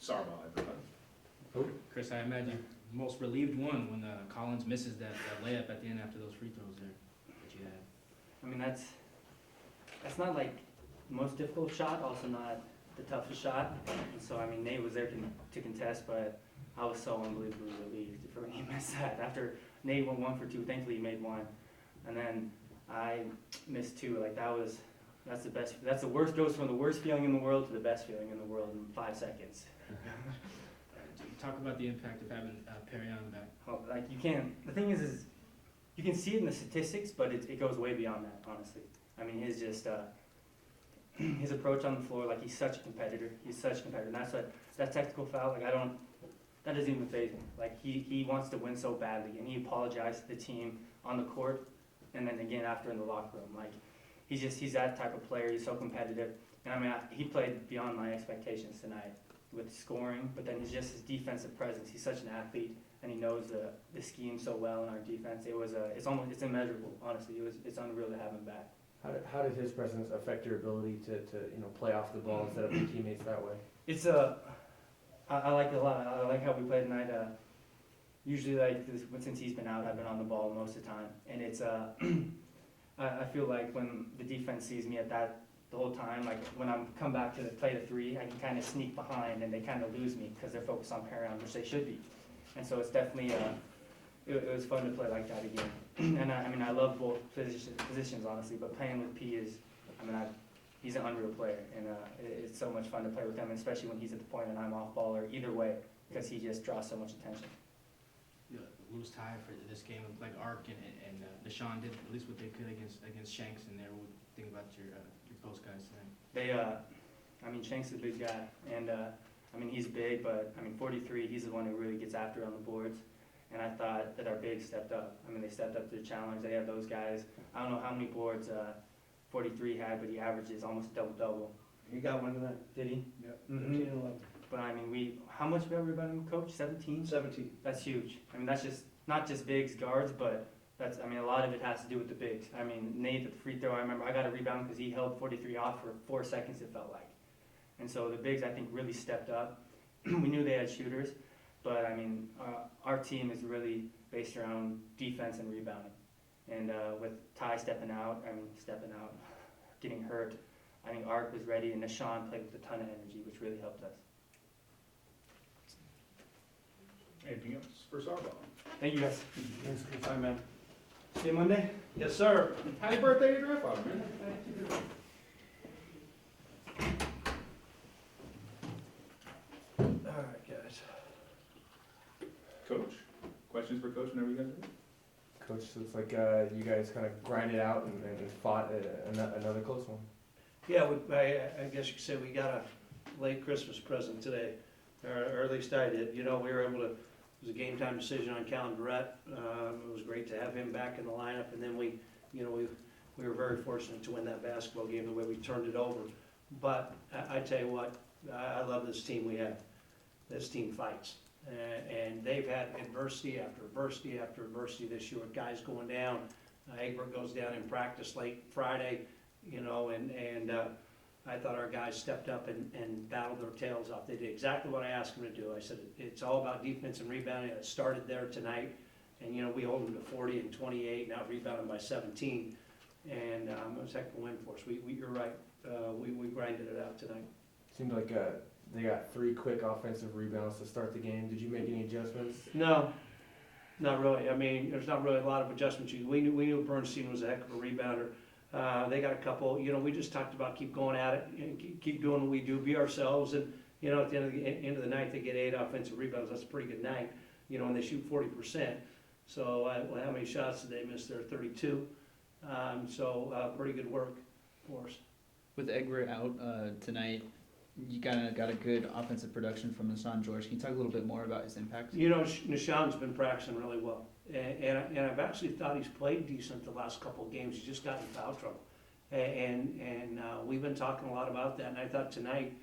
Sarbaugh, I forgot. Chris, I imagine most relieved one when Collins misses that layup at the end after those free throws there that you had. I mean, that's not like the most difficult shot, also not the toughest shot. And so, I mean, Nate was there to contest, but I was so unbelievably relieved for when he missed that. After Nate went 1 for 2, thankfully he made 1. And then I missed 2. Like, that's the best, that's the worst, goes from the worst feeling in the world to the best feeling in the world in 5 seconds. Talk about the impact of having Perry on back. Well, like, you can't, the thing is you can see it in the statistics, but it goes way beyond that, honestly. I mean, his just, his approach on the floor, like, he's such a competitor. He's such a competitor. And that's what, that technical foul, like, that doesn't even faze me. Like, he wants to win so badly, and he apologized to the team on the court, and then again after in the locker room. Like, he's that type of player. He's so competitive. And I mean, he played beyond my expectations tonight with scoring, but then his defensive presence. He's such an athlete, and he knows the scheme so well in our defense. It's immeasurable, honestly. It's unreal to have him back. How did his presence affect your ability to play off the ball instead of your teammates that way? I like it a lot. I like how we played tonight. Usually, like this, since he's been out, I've been on the ball most of the time, and it's I feel like when the defense sees me at that the whole time, like when I'm come back to play the 3, I can kind of sneak behind, and they kind of lose me because they're focused on Perry, which they should be. And so it's definitely it was fun to play like that again. And I mean, I love both positions honestly, but playing with P is, I mean, he's an unreal player, and it's so much fun to play with him, especially when he's at the point and I'm off ball, or either way, because he just draws so much attention. Lose tie for this game, like Ark and Deshaun did at least what they could against Shanks in there. What do you think about your post guys tonight? I mean, Shanks is a big guy, and I mean, he's big, but I mean, 43, he's the one who really gets after it on the boards. And I thought that our bigs stepped up. I mean, they stepped up to the challenge. They had those guys. I don't know how many boards 43 had, but he averages almost a double-double. He got one tonight. Did he? Yep. 13 and 11. But I mean, how much have we ever been him, Coach? 17? 17. That's huge. I mean, that's just not just bigs, guards, but that's, I mean, a lot of it has to do with the bigs. I mean, Nate at the free throw, I remember I got a rebound because he held 43 off for 4 seconds, it felt like. And so the bigs, I think, really stepped up. We knew they had shooters, but I mean, our team is really based around defense and rebounding. And with Ty stepping out, getting hurt, I think Ark was ready, and Deshaun played with a ton of energy, which really helped us. Anything else for Sarbaugh? Thank you, guys. Bye, man. See you Monday. Yes, sir. Happy birthday to your grandfather, man. All right, guys. Coach, questions for Coach whenever you guys are ready? Coach, looks like you guys kind of grinded out and fought another close one. Yeah, I guess you could say we got a late Christmas present today, or at least I did. You know, we were able to, it was a game time decision on Callan Barrett. It was great to have him back in the lineup, and then we were very fortunate to win that basketball game the way we turned it over. But I tell you what, I love this team we have. This team fights. And they've had adversity after adversity after adversity this year with guys going down. Egbert goes down in practice late Friday, you know, and I thought our guys stepped up and battled their tails off. They did exactly what I asked them to do. I said, it's all about defense and rebounding. It started there tonight. And, you know, we hold them to 40 and 28, now rebounding by 17. And it was a heck of a win for us. You're right. We grinded it out tonight. Seemed like they got 3 quick offensive rebounds to start the game. Did you make any adjustments? No, not really. I mean, there's not really a lot of adjustments. We knew Bernstein was a heck of a rebounder. They got a couple. You know, we just talked about keep going at it, and keep doing what we do, be ourselves, and you know, at the end of the night, they get 8 offensive rebounds. That's a pretty good night. You know, and they shoot 40%. So, how many shots did they miss there? 32. Pretty good work for us. With Egbert out tonight, you kind of got a good offensive production from Nashawn George. Can you talk a little bit more about his impact? You know, Nashawn's been practicing really well. And I've actually thought he's played decent the last couple of games. He's just got in foul trouble. And we've been talking a lot about that. And I thought tonight,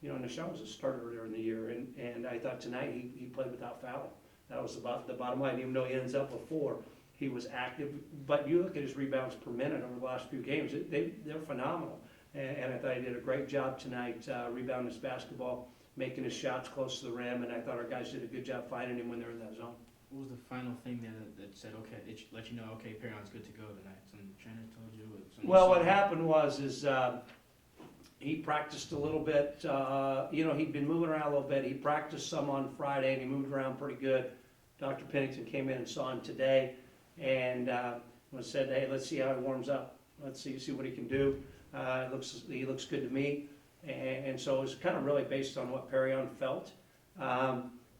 you know, Nashawn was a starter earlier in the year. And I thought tonight he played without fouling. That was about the bottom line. Even though he ends up with 4, he was active. But you look at his rebounds per minute over the last few games, they're phenomenal. And I thought he did a great job tonight rebounding his basketball. making his shots close to the rim, and I thought our guys did a good job finding him when they were in that zone. What was the final thing there that said, okay, it let you know, okay, Perion's good to go tonight? Some trainer told you? Well, what happened was he practiced a little bit. He'd been moving around a little bit. He practiced some on Friday, and he moved around pretty good. Dr. Pennington came in and saw him today, and said, "Hey, let's see how he warms up. Let's see what he can do. He looks good to me." And so it was kind of really based on what Perion felt.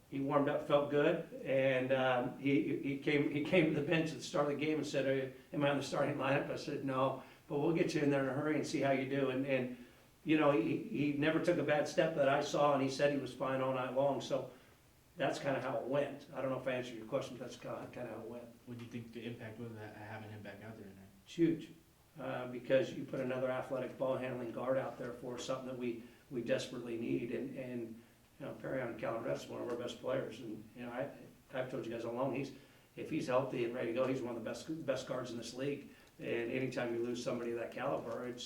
He warmed up, felt good, and he came to the bench at the start of the game and said, "Am I on the starting lineup?" I said, "No, but we'll get you in there in a hurry and see how you do." And he never took a bad step that I saw, and he said he was fine all night long. So that's kind of how it went. I don't know if I answered your question, but that's kind of how it went. What do you think the impact was of having him back out there tonight? It's huge, because you put another athletic ball handling guard out there for something that we desperately need, and Perion Calabres is one of our best players, and I've told you guys all along, if he's healthy and ready to go, he's one of the best guards in this league. And anytime you lose somebody of that caliber, it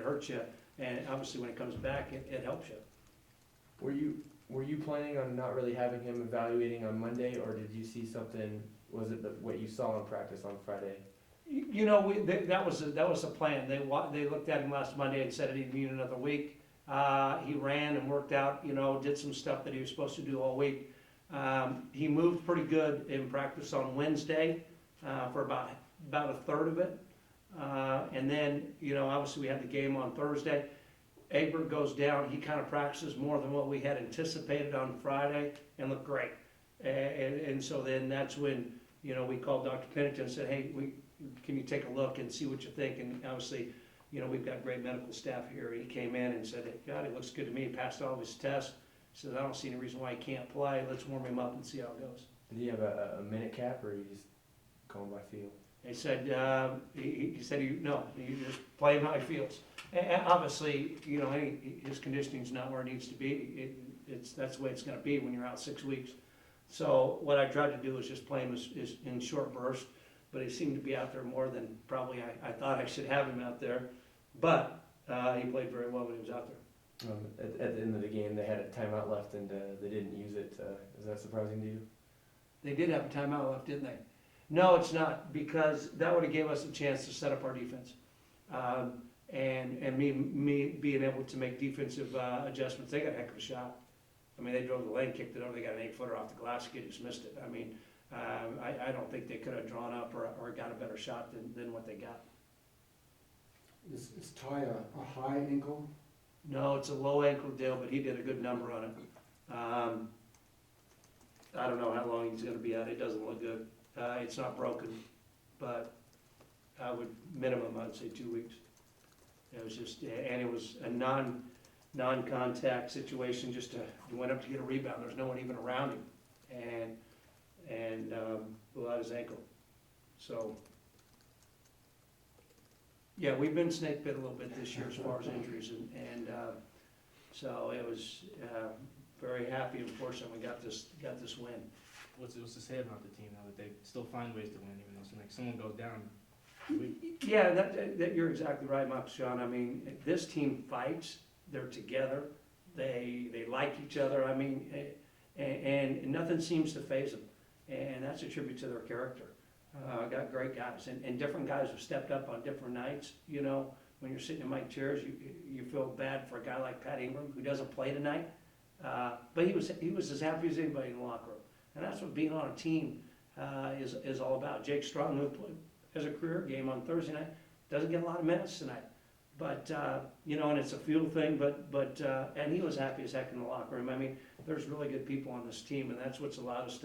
hurts you, and obviously when it comes back, it helps you. Were you planning on not really having him evaluating on Monday, or did you see something? Was it what you saw in practice on Friday? That was the plan. They looked at him last Monday and said he'd need another week. He ran and worked out, did some stuff that he was supposed to do all week. He moved pretty good in practice on Wednesday for about a third of it. And then, obviously we had the game on Thursday. Egbert goes down. He kind of practices more than what we had anticipated on Friday and looked great. And so then that's when, we called Dr. Pennington and said, "Hey, can you take a look and see what you think?" And obviously, we've got great medical staff here. He came in and said, "Hey, God, he looks good to me. He passed all of his tests." He says, "I don't see any reason why he can't play. Let's warm him up and see how it goes." Did he have a minute cap, or he just going by feel? He said, he said, no, you just play him how he feels. And obviously, his conditioning's not where it needs to be. That's the way it's gonna be when you're out 6 weeks. So what I tried to do was just play him is in short bursts, but he seemed to be out there more than probably I thought I should have him out there. But he played very well when he was out there. At the end of the game, they had a timeout left, and they didn't use it. Is that surprising to you? They did have a timeout left, didn't they? No, it's not, because that would have gave us a chance to set up our defense. And me being able to make defensive adjustments. They got a heck of a shot. I mean, they drove the lane, kicked it over, they got an 8-footer off the glass, the kid just missed it. I mean, I don't think they could have drawn up or got a better shot than what they got. Is Ty a high ankle? No, it's a low ankle deal, but he did a good number on it. I don't know how long he's gonna be out. It doesn't look good. It's not broken, but I would, I'd say 2 weeks. It was just, and it was a non-contact situation, he went up to get a rebound, there's no one even around him, and blew out his ankle. So, yeah, we've been snake bit a little bit this year as far as injuries, and so it was very happy and fortunate we got this win. What's to say about the team now that they still find ways to win, even though someone goes down? Yeah, that you're exactly right, Mike Sean. I mean, this team fights. They're together. They like each other. I mean, and nothing seems to faze them, and that's a tribute to their character. Got great guys, and different guys have stepped up on different nights. When you're sitting in my chairs, you feel bad for a guy like Pat Ingram who doesn't play tonight, but he was as happy as anybody in the locker room. And that's what being on a team is all about. Jake Strong, who has a career game on Thursday night, doesn't get a lot of minutes tonight. But, and it's a field thing, but and he was happy as heck in the locker room. I mean, there's really good people on this team, and that's what's allowed us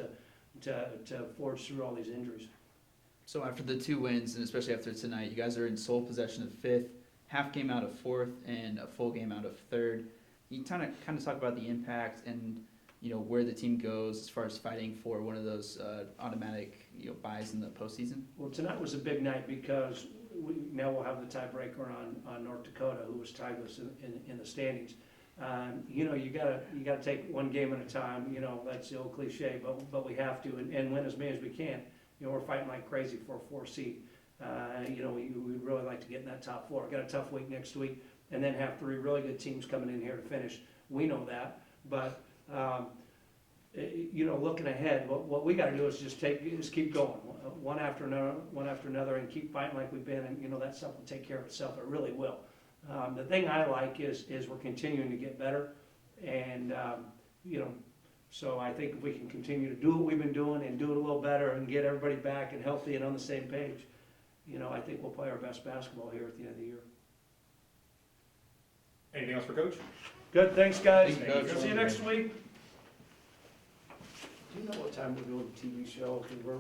to forge through all these injuries. So after the 2 wins, and especially after tonight, you guys are in sole possession of 5th, half game out of 4th, and a full game out of 3rd. You kind of talk about the impact and where the team goes as far as fighting for one of those automatic buys in the postseason? Well, tonight was a big night because now we'll have the tiebreaker on North Dakota, who was tied with us in the standings. You gotta take one game at a time. That's the old cliche, but we have to and win as many as we can. We're fighting like crazy for a 4 seed. We'd really like to get in that top 4. Got a tough week next week, and then have 3 really good teams coming in here to finish. we know that, but, you know, looking ahead, what we gotta do is just keep going, one after another, and keep fighting like we've been, and, you know, that stuff will take care of itself, it really will. The thing I like is we're continuing to get better, and, you know, so I think if we can continue to do what we've been doing and do it a little better and get everybody back and healthy and on the same page, you know, I think we'll play our best basketball here at the end of the year. Anything else for Coach? Good, thanks, guys. Thank you, Coach. See you next week. Do you know what time we're doing the TV show? 'Cause we're